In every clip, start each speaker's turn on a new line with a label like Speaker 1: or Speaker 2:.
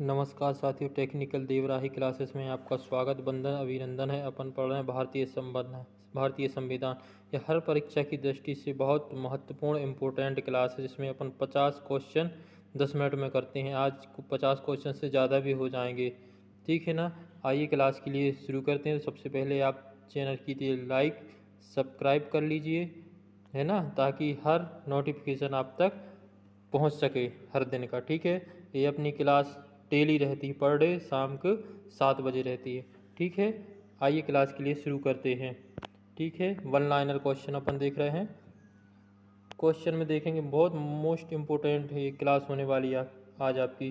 Speaker 1: नमस्कार साथियों, technical देवराही classes में आपका स्वागत वंदन अभिनंदन है। अपन पढ़ रहे हैं भारतीय संविधान। यह हर परीक्षा की दृष्टि से बहुत महत्वपूर्ण इम्पोर्टेंट क्लास है, जिसमें अपन 50 क्वेश्चन 10 मिनट में करते हैं। आज 50 क्वेश्चन से ज़्यादा भी हो जाएंगे, ठीक है ना। आइए क्लास के लिए शुरू करते हैं। सबसे पहले आप चैनल की लाइक सब्सक्राइब कर लीजिए, है ना, ताकि हर नोटिफिकेशन आप तक पहुंच सके हर दिन का, ठीक है। ये अपनी क्लास डेली रहती है, पर डे शाम को 7 बजे रहती है, ठीक है। आइए क्लास के लिए शुरू करते हैं, ठीक है। वन लाइनर क्वेश्चन अपन देख रहे हैं। क्वेश्चन में देखेंगे, बहुत मोस्ट इम्पोर्टेंट है ये क्लास होने वाली है आज आपकी।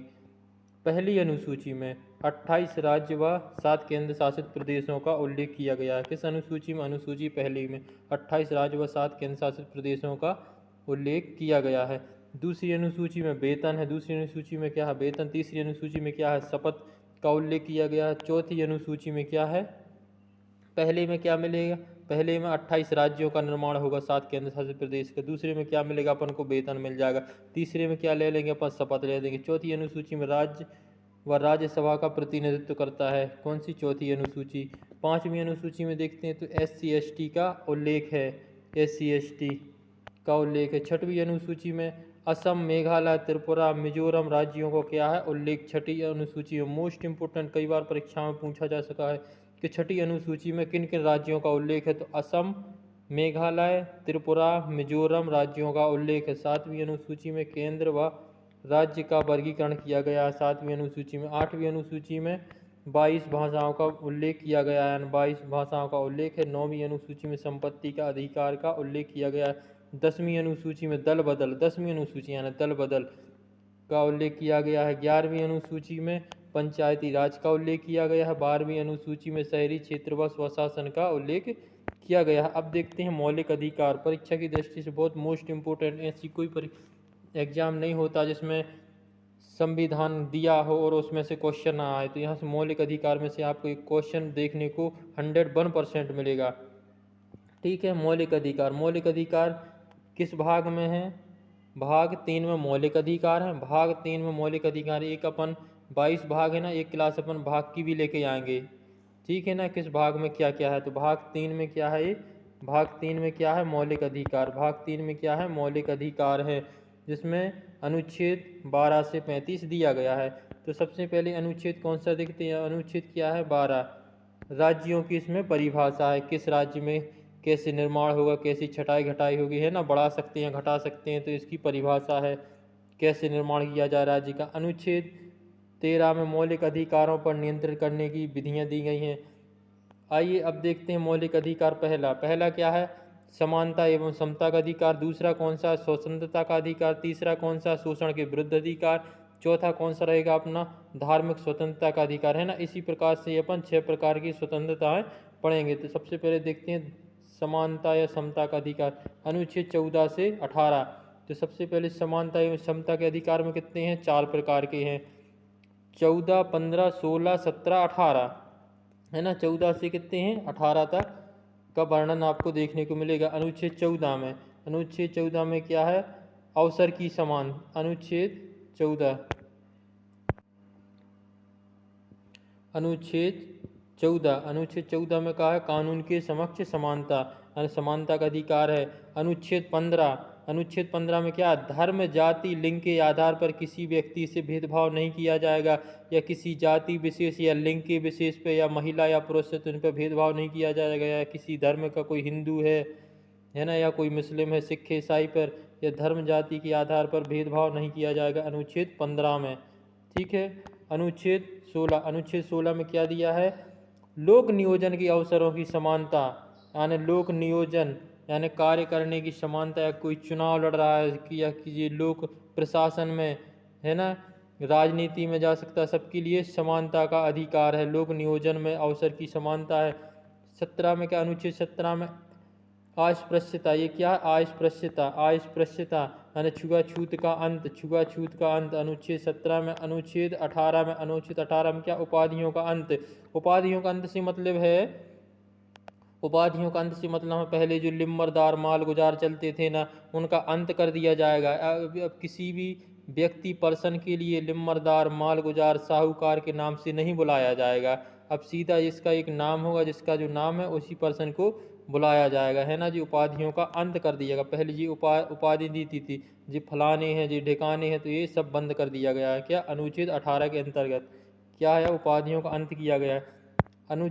Speaker 1: पहली अनुसूची में 28 राज्य व 7 केंद्र शासित प्रदेशों का उल्लेख किया गया है। किस अनुसूची में? अनुसूची पहली में 28 राज्य व 7 केंद्र शासित प्रदेशों का उल्लेख किया गया है। दूसरी अनुसूची में वेतन है। दूसरी अनुसूची में क्या है? वेतन। तीसरी अनुसूची में क्या है? शपथ का उल्लेख किया गया है। चौथी अनुसूची में क्या है? पहले में क्या मिलेगा? पहले में 28 राज्यों का निर्माण होगा, 7 केंद्र शासित प्रदेश का। दूसरे में क्या मिलेगा? अपन को वेतन मिल जाएगा। तीसरे में क्या ले लेंगे? अपन शपथ ले लेंगे। चौथी अनुसूची में राज्य व राज्यसभा का प्रतिनिधित्व करता है। कौन सी चौथी अनुसूची? पांचवी अनुसूची में देखते हैं तो SC/ST का उल्लेख है। SC/ST का उल्लेख है। छठवीं अनुसूची में असम, मेघालय, त्रिपुरा, मिजोरम राज्यों को क्या है? उल्लेख। छठी अनुसूची में मोस्ट इंपोर्टेंट, कई बार परीक्षा में पूछा जा सका है कि छठी अनुसूची में किन किन राज्यों का उल्लेख है, तो असम, मेघालय, त्रिपुरा, मिजोरम राज्यों का उल्लेख है। सातवीं अनुसूची में केंद्र व राज्य का वर्गीकरण किया गया है, सातवीं अनुसूची में। आठवीं अनुसूची में 22 भाषाओं का उल्लेख किया गया है, 22 भाषाओं का उल्लेख है। नौवीं अनुसूची में संपत्ति का अधिकार का उल्लेख किया गया है। 10वीं अनुसूची में दल बदल, 10वीं अनुसूची यानी दल बदल का उल्लेख किया गया है। 11वीं अनुसूची में पंचायती राज का उल्लेख किया गया है। 12वीं अनुसूची में शहरी क्षेत्र व स्वशासन का उल्लेख किया गया है। अब देखते हैं मौलिक अधिकार। परीक्षा की दृष्टि से बहुत मोस्ट इम्पोर्टेंट। ऐसी कोई एग्जाम नहीं होता जिसमें संविधान दिया हो और उसमें से क्वेश्चन ना आए। तो यहाँ से मौलिक अधिकार में से आपको एक क्वेश्चन देखने को 101% मिलेगा, ठीक है। मौलिक अधिकार, मौलिक अधिकार किस भाग में है? भाग 3 में मौलिक अधिकार है। भाग 3 में मौलिक अधिकार, एक अपन 22 भाग है ना, एक क्लास अपन भाग की भी लेके आएंगे, ठीक है ना। किस भाग में क्या क्या है, तो भाग 3 में क्या है? भाग 3 में क्या है? मौलिक अधिकार। भाग 3 में क्या है? मौलिक अधिकार है, जिसमें अनुच्छेद 12 से 35 दिया गया है। तो सबसे पहले अनुच्छेद कौन सा देखते हैं? अनुच्छेद क्या है? 12। राज्यों की इसमें परिभाषा है, किस राज्य में कैसे निर्माण होगा, कैसी छटाई घटाई होगी, है ना, बढ़ा सकते हैं घटा सकते हैं, तो इसकी परिभाषा है कैसे निर्माण किया जाए राज्य का। अनुच्छेद 13 में मौलिक अधिकारों पर नियंत्रण करने की विधियां दी गई हैं। आइए अब देखते हैं मौलिक अधिकार। पहला पहला क्या है? समानता एवं समता का अधिकार। दूसरा कौन सा? स्वतंत्रता का अधिकार। तीसरा कौन सा? शोषण के विरुद्ध अधिकार। चौथा कौन सा रहेगा अपना? धार्मिक स्वतंत्रता का अधिकार, है ना। इसी प्रकार से अपन 6 प्रकार की स्वतंत्रताएं पढ़ेंगे। तो सबसे पहले देखते हैं समानता या समता का अधिकार, अनुच्छेद 14 से 18। तो सबसे पहले समानता एवं समता के अधिकार में कितने हैं? 4 प्रकार के हैं, 14, 15, 16, 17, 18, है ना। 14 से कितने हैं? 18 तक का वर्णन आपको देखने को मिलेगा अनुच्छेद 14 में। अनुच्छेद 14 में क्या है? अवसर की समान। अनुच्छेद 14, अनुच्छेद 14 में कहा है कानून के समक्ष समानता, समानता का अधिकार है। अनुच्छेद 15 में क्या? धर्म, जाति, लिंग के आधार पर किसी व्यक्ति से भेदभाव नहीं किया जाएगा, या किसी जाति विशेष या लिंग के विशेष पे, या महिला या पुरुष से तो उन पर भेदभाव नहीं किया जाएगा, या किसी धर्म का कोई हिंदू है ना, या कोई मुस्लिम है, सिख है, ईसाई पर, या धर्म जाति के आधार पर भेदभाव नहीं किया जाएगा अनुच्छेद 15 में, ठीक है। अनुच्छेद 16 में क्या दिया है? लोक नियोजन के अवसरों की समानता, यानी लोक नियोजन यानी कार्य करने की समानता, या कोई चुनाव लड़ रहा है कि या किसी लोक प्रशासन में, है ना, राजनीति में जा सकता है, सबके लिए समानता का अधिकार है। लोक नियोजन में अवसर की समानता है। 17 में क्या? अनुच्छेद 17 में अस्पृश्यता, ये क्या? अस्पृश्यता यानी छुआछूत का अंत, छुआछूत का अंत अनुच्छेद 17 में। अनुच्छेद 18 में क्या? उपाधियों का अंत। उपाधियों का अंत से मतलब है, उपाधियों का अंत से मतलब है पहले जो लिम्बरदार माल गुजार चलते थे ना, उनका अंत कर दिया जाएगा। अब किसी भी व्यक्ति पर्सन के लिए लिम्मरदार, मालगुजार, साहूकार के नाम से नहीं बुलाया जाएगा। अब सीधा जिसका एक नाम होगा, जिसका जो नाम है उसी पर्सन को बुलाया जाएगा, है ना जी। उपाधियों का अंत कर दिया गया। पहले जी उपाधि दी थी जी फलाने हैं जी ढिकाने हैं, तो ये सब बंद कर दिया गया है। क्या अनुच्छेद 18 के अंतर्गत क्या है, उपाधियों का अंत किया गया है। अनु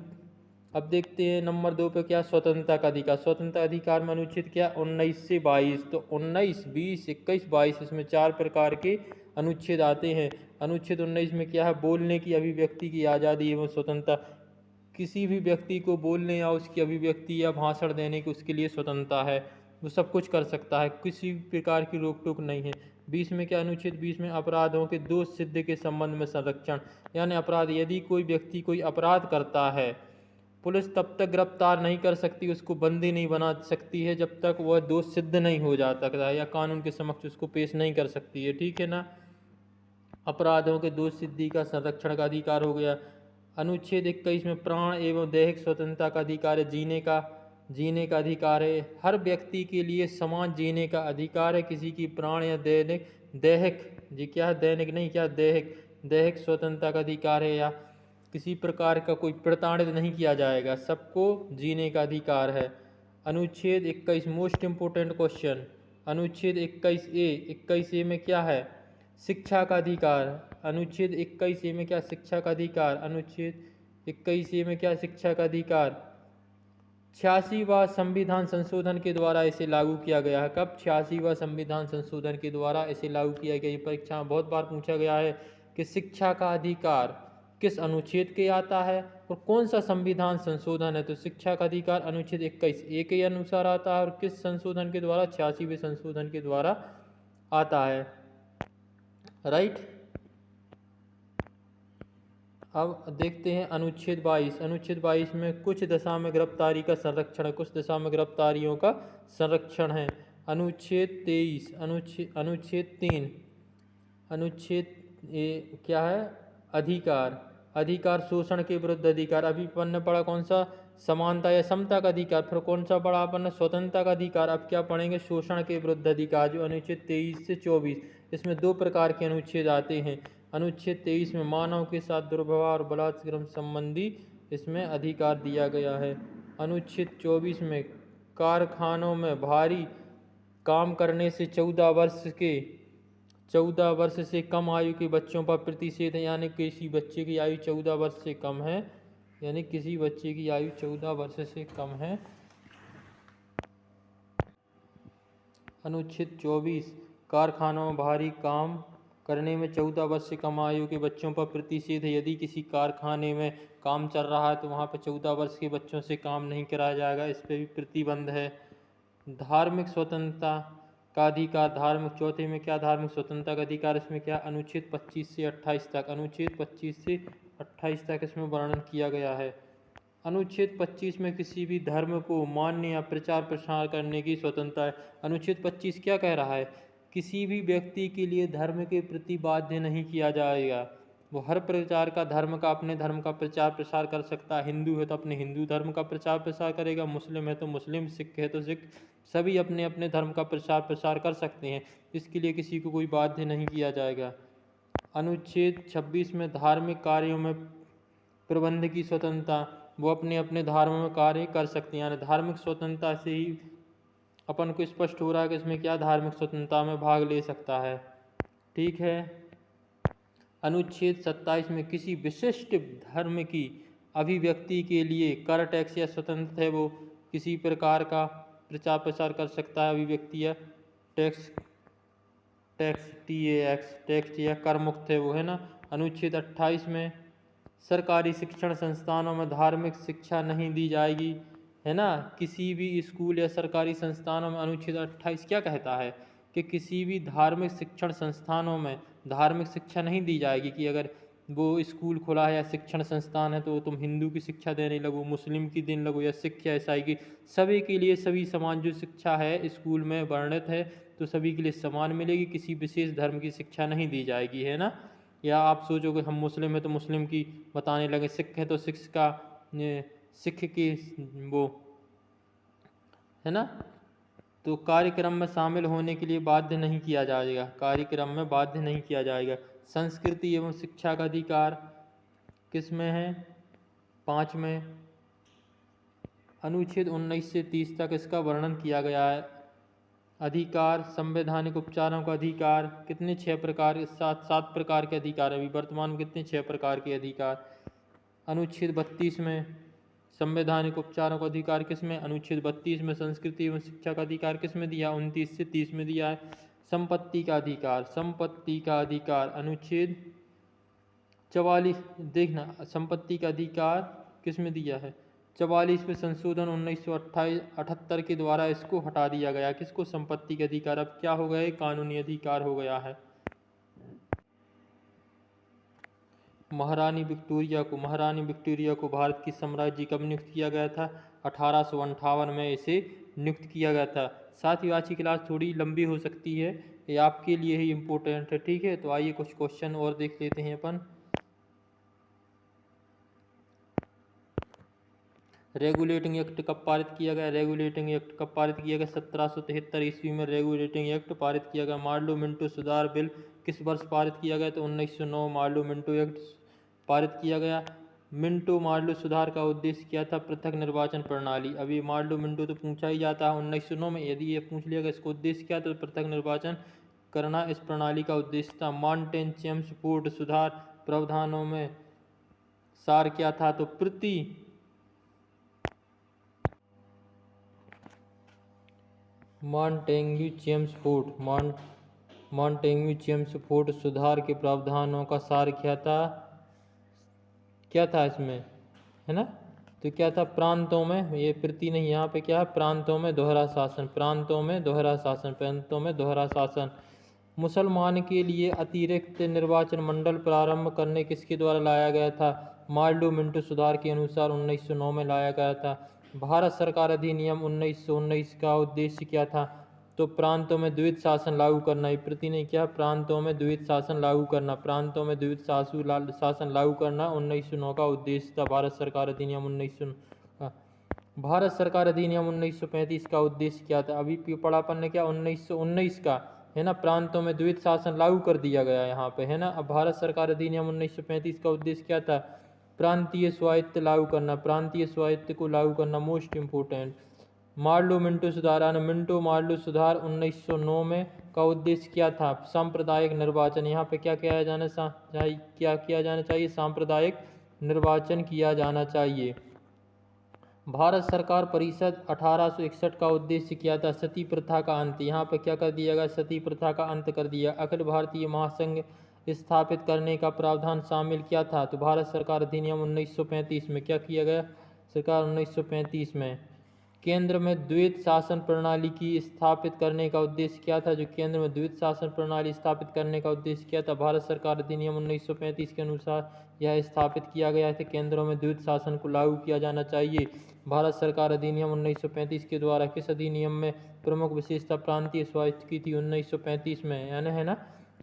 Speaker 1: अब देखते हैं नंबर 2 पे क्या, स्वतंत्रता का अधिकार। स्वतंत्रता अधिकार में अनुच्छेद क्या, 19 से 22। तो 19, 20, 21, 22 इसमें 4 प्रकार के अनुच्छेद आते हैं। अनुच्छेद 19 में क्या है, बोलने की अभिव्यक्ति की आज़ादी एवं स्वतंत्रता। किसी भी व्यक्ति को बोलने या उसकी अभिव्यक्ति या भाषण देने की उसके लिए स्वतंत्रता है, वो सब कुछ कर सकता है, किसी प्रकार की रोक टोक नहीं है। 20 में क्या, अनुच्छेद 20 में अपराधों के दोष सिद्ध के संबंध में संरक्षण। यानी अपराध, यदि कोई व्यक्ति कोई अपराध करता है, पुलिस तब तक गिरफ्तार नहीं कर सकती, उसको बंदी नहीं बना सकती है जब तक वह दोष सिद्ध नहीं हो जाता है या कानून के समक्ष उसको पेश नहीं कर सकती है, ठीक है ना। अपराधों के दोष सिद्धि का संरक्षण का अधिकार हो गया। अनुच्छेद 21 में प्राण एवं दैहिक स्वतंत्रता का अधिकार है। जीने का अधिकार है। हर व्यक्ति के लिए समान जीने का अधिकार है। किसी की प्राण या दैहिक जी क्या है, दैनिक नहीं, क्या दैहिक स्वतंत्रता का अधिकार है, या किसी प्रकार का कोई प्रताड़ित नहीं किया जाएगा, सबको जीने का अधिकार है। अनुच्छेद 21 मोस्ट इम्पोर्टेंट क्वेश्चन, अनुच्छेद 21A में क्या है, शिक्षा का अधिकार। अनुच्छेद 21A में क्या, शिक्षा का अधिकार। अनुच्छेद 21A में क्या, शिक्षा का अधिकार। 86वां संविधान संशोधन के द्वारा इसे लागू किया गया है। कब, 86वां संविधान संशोधन के द्वारा इसे लागू किया गया। ये परीक्षा में बहुत बार पूछा गया है कि शिक्षा का अधिकार किस अनुच्छेद के आता है और कौन सा संविधान संशोधन है। तो शिक्षा का अधिकार अनुच्छेद 21A के अनुसार आता है और किस संशोधन के द्वारा, 86वें संशोधन के द्वारा आता है, राइट। अब देखते हैं अनुच्छेद 22। अनुच्छेद 22 में कुछ दशा में गिरफ्तारी का संरक्षण है, कुछ दशा में गिरफ्तारियों का संरक्षण है। अनुच्छेद 23, अनुच्छेद 3, क्या है, अधिकार शोषण के विरुद्ध अधिकार। अभी अपन ने पढ़ा कौन सा, समानता या समता का अधिकार। फिर कौन सा पढ़ा अपन ने, स्वतंत्रता का अधिकार। अब क्या पढ़ेंगे, शोषण के विरुद्ध अधिकार, जो अनुच्छेद 23 से 24। इसमें 2 प्रकार के अनुच्छेद आते हैं। अनुच्छेद 23 में मानव के साथ दुर्व्यवहार और बलात्कार संबंधी इसमें अधिकार दिया गया है। अनुच्छेद 24 में कारखानों में भारी काम करने से 14 वर्ष से कम आयु के बच्चों पर प्रतिषेध है। यानी किसी बच्चे की आयु 14 वर्ष से कम है, यानी किसी बच्चे की आयु 14 वर्ष से कम है। अनुच्छेद 24 कारखानों में भारी काम करने में 14 वर्ष से कम आयु के बच्चों पर प्रतिषेध है। यदि किसी कारखाने में काम चल रहा है तो वहाँ पर 14 वर्ष के बच्चों से काम नहीं कराया जाएगा, इस पर भी प्रतिबंध है। धार्मिक स्वतंत्रता का अधिकार। धार्मिक, चौथे में क्या, धार्मिक स्वतंत्रता का अधिकार। इसमें क्या, अनुच्छेद 25 से 28 तक, अनुच्छेद 25 से 28 तक इसमें वर्णन किया गया है। अनुच्छेद 25 में किसी भी धर्म को मान्य या प्रचार प्रसार करने की स्वतंत्रता है। अनुच्छेद 25 क्या कह रहा है, किसी भी व्यक्ति के लिए धर्म के प्रति बाध्य नहीं किया जाएगा। वो हर प्रकार का धर्म का, अपने धर्म का प्रचार प्रसार कर सकता है। हिंदू है तो अपने हिंदू धर्म का प्रचार प्रसार करेगा, मुस्लिम है तो मुस्लिम, सिख है तो सिख, सभी अपने अपने धर्म का प्रचार प्रसार कर सकते हैं। इसके लिए किसी को कोई बाध्य नहीं किया जाएगा। अनुच्छेद 26 में धार्मिक कार्यों में प्रबंध की स्वतंत्रता। वो अपने अपने धर्म में कार्य कर सकते हैं। यानी धार्मिक स्वतंत्रता से ही अपन को स्पष्ट हो रहा है कि इसमें क्या, धार्मिक स्वतंत्रता में भाग ले सकता है, ठीक है। अनुच्छेद 27 में किसी विशिष्ट धर्म की अभिव्यक्ति के लिए कर, टैक्स या स्वतंत्र है, वो किसी प्रकार का प्रचार प्रसार कर सकता है। अभिव्यक्ति या टैक्स टैक्स या कर मुक्त है वो, है ना। अनुच्छेद 28 में सरकारी शिक्षण संस्थानों में धार्मिक शिक्षा नहीं दी जाएगी, है ना। किसी भी स्कूल या सरकारी संस्थानों में, अनुच्छेद 28 क्या कहता है कि किसी भी धार्मिक शिक्षण संस्थानों में धार्मिक शिक्षा नहीं दी जाएगी। कि अगर वो स्कूल खुला है या शिक्षण संस्थान है तो तुम हिंदू की शिक्षा देने लगो, मुस्लिम की देने लगो, या सिख या ईसाई की। सभी के लिए सभी समान जो शिक्षा है स्कूल में वर्णित है तो सभी के लिए समान मिलेगी, किसी विशेष धर्म की शिक्षा नहीं दी जाएगी, है ना। या आप सोचो कि हम मुस्लिम हैं तो मुस्लिम की बताने लगे, सिख है तो सिख की वो, है ना। तो कार्यक्रम में शामिल होने के लिए बाध्य नहीं किया जाएगा, कार्यक्रम में बाध्य नहीं किया जाएगा। संस्कृति एवं शिक्षा का अधिकार किस में है? 5 में। अनुच्छेद 19 से 30 तक इसका वर्णन किया गया है। अधिकार, संवैधानिक उपचारों का अधिकार कितने? 6 प्रकार, 7 प्रकार के अधिकार अभी वर्तमान में कितने? 6 प्रकार के अधिकार। अनुच्छेद 32 में संवैधानिक उपचारों का अधिकार किस में? अनुच्छेद 32 में। संस्कृति एवं शिक्षा का अधिकार किस में दिया? 29 से 30 में दिया है। संपत्ति का अधिकार, संपत्ति का अधिकार अनुच्छेद 44, देखना संपत्ति का अधिकार किस में दिया है? 44 में संशोधन 1978 के द्वारा इसको हटा दिया गया। किसको? संपत्ति के अधिकार। अब क्या हो गया? कानूनी अधिकार हो गया है। महारानी विक्टोरिया को भारत की साम्राज्य कब नियुक्त किया गया था? 1858 में इसे नियुक्त किया गया था। साथ ही आज की क्लास थोड़ी लंबी हो सकती है, ये आपके लिए ही इम्पोर्टेंट है, ठीक है। तो आइए कुछ क्वेश्चन और देख लेते हैं अपन। रेगुलेटिंग एक्ट कब पारित किया गया? रेगुलेटिंग एक्ट कब पारित किया गया? 1773 ईस्वी में रेगुलेटिंग एक्ट पारित किया गया। मार्लो मिंटो सुधार बिल किस वर्ष पारित किया गया? तो 1909 मार्लो मिंटो एक्ट पारित किया गया। मिंटो मार्लो सुधार का उद्देश्य क्या था? पृथक निर्वाचन प्रणाली। अभी मार्लो मिंटो तो पूछा ही जाता है 1909 में, यदि ये पूछ लिया गया इसका उद्देश्य क्या था तो पृथक निर्वाचन करना इस प्रणाली का उद्देश्य था। माउंटेन चेम्सफोर्ड सुधार प्रावधानों में सार क्या था? तो मॉन्टेग्यू चेम्सफोर्ड सुधार के प्रावधानों का सार क्या था? क्या था इसमें, है ना? तो क्या था? प्रांतों में, ये प्रति नहीं, यहाँ पे क्या है? प्रांतों में दोहरा शासन, प्रांतों में दोहरा शासन, प्रांतों में दोहरा शासन। मुसलमान के लिए अतिरिक्त निर्वाचन मंडल प्रारंभ करने किसके द्वारा लाया गया था? मार्लो मिंटो सुधार के अनुसार 1909 में लाया गया था। भारत सरकार अधिनियम 1919 का उद्देश्य क्या था? तो प्रांतों में द्विध शासन लागू करना। ये प्रति ने क्या? प्रांतों में द्विध शासन लागू करना, प्रांतों में द्विध शासन लागू करना 1909 का उद्देश्य था। भारत सरकार अधिनियम 1935 का उद्देश्य क्या था? अभी पढ़ा अपन ने क्या? 1919 का, है ना? प्रांतों में द्विध शासन लागू कर दिया गया यहाँ पे, है ना। अब भारत सरकार अधिनियम 1935 का उद्देश्य क्या था? प्रांतीय स्वायत्त लागू करना, प्रांतीय स्वायत्त को लागू करना, मोस्ट इम्पोर्टेंट। मार्लो मिंटो सुधार, मिंटो मार्लो सुधार 1909 में का उद्देश्य क्या था? सांप्रदायिक निर्वाचन। यहाँ पे क्या किया जाना चाहिए? सांप्रदायिक निर्वाचन किया जाना चाहिए। भारत सरकार परिषद 1861 का उद्देश्य क्या था? सती प्रथा का अंत। यहाँ पे क्या कर दिया गया? सती प्रथा का अंत कर दिया। अखिल भारतीय महासंघ स्थापित करने का प्रावधान शामिल क्या था? तो भारत सरकार अधिनियम 1935 में क्या किया गया? सरकार 1935 में केंद्र में द्वैत शासन प्रणाली की स्थापित करने का उद्देश्य क्या था? जो केंद्र में द्वैत शासन प्रणाली स्थापित करने का उद्देश्य क्या था? भारत सरकार अधिनियम 1935 के अनुसार यह स्थापित किया गया था। केंद्रों में द्वैत शासन को लागू किया जाना चाहिए। भारत सरकार अधिनियम 1935 के द्वारा किस अधिनियम में प्रमुख विशेषता प्रांतीय स्वायत्त की थी? 1935 में, यानी है ना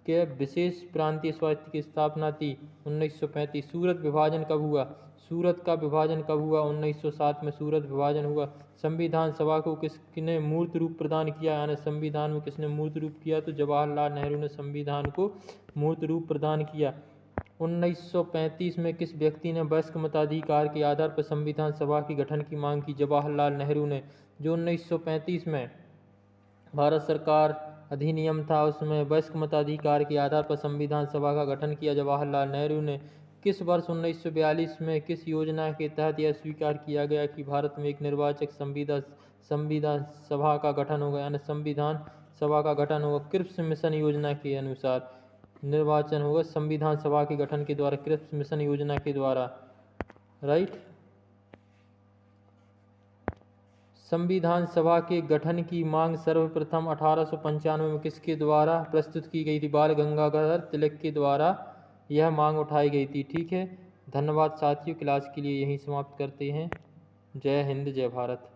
Speaker 1: कि विशेष प्रांतीय स्वायत्त की स्थापना थी 1935। सूरत विभाजन कब हुआ? सूरत का विभाजन कब हुआ? 1907 में सूरत विभाजन हुआ। संविधान सभा को किसने मूर्त रूप प्रदान किया? यानी संविधान में किसने मूर्त रूप किया? तो जवाहरलाल नेहरू ने संविधान को मूर्त रूप प्रदान किया। 1935 में किस व्यक्ति ने वयस्क मताधिकार के आधार पर संविधान सभा के गठन की मांग की? जवाहरलाल नेहरू ने। जो 1935 में भारत सरकार अधिनियम था उसमें वयस्क मताधिकार के आधार पर संविधान सभा का गठन किया जवाहरलाल नेहरू ने। किस वर्ष 1942 में किस योजना के तहत यह स्वीकार किया गया कि भारत में एक निर्वाचक संविधान सभा का गठन होगा? यानी संविधान सभा का गठन होगा क्रिप्स मिशन योजना के अनुसार। निर्वाचन होगा संविधान सभा के गठन के द्वारा, क्रिप्स मिशन योजना के द्वारा, राइट। संविधान सभा के गठन की मांग सर्वप्रथम 1895 में किसके द्वारा प्रस्तुत की गई थी? बाल गंगाधर तिलक के द्वारा यह मांग उठाई गई थी, ठीक है। धन्यवाद साथियों, क्लास के लिए यहीं समाप्त करते हैं। जय हिंद, जय भारत।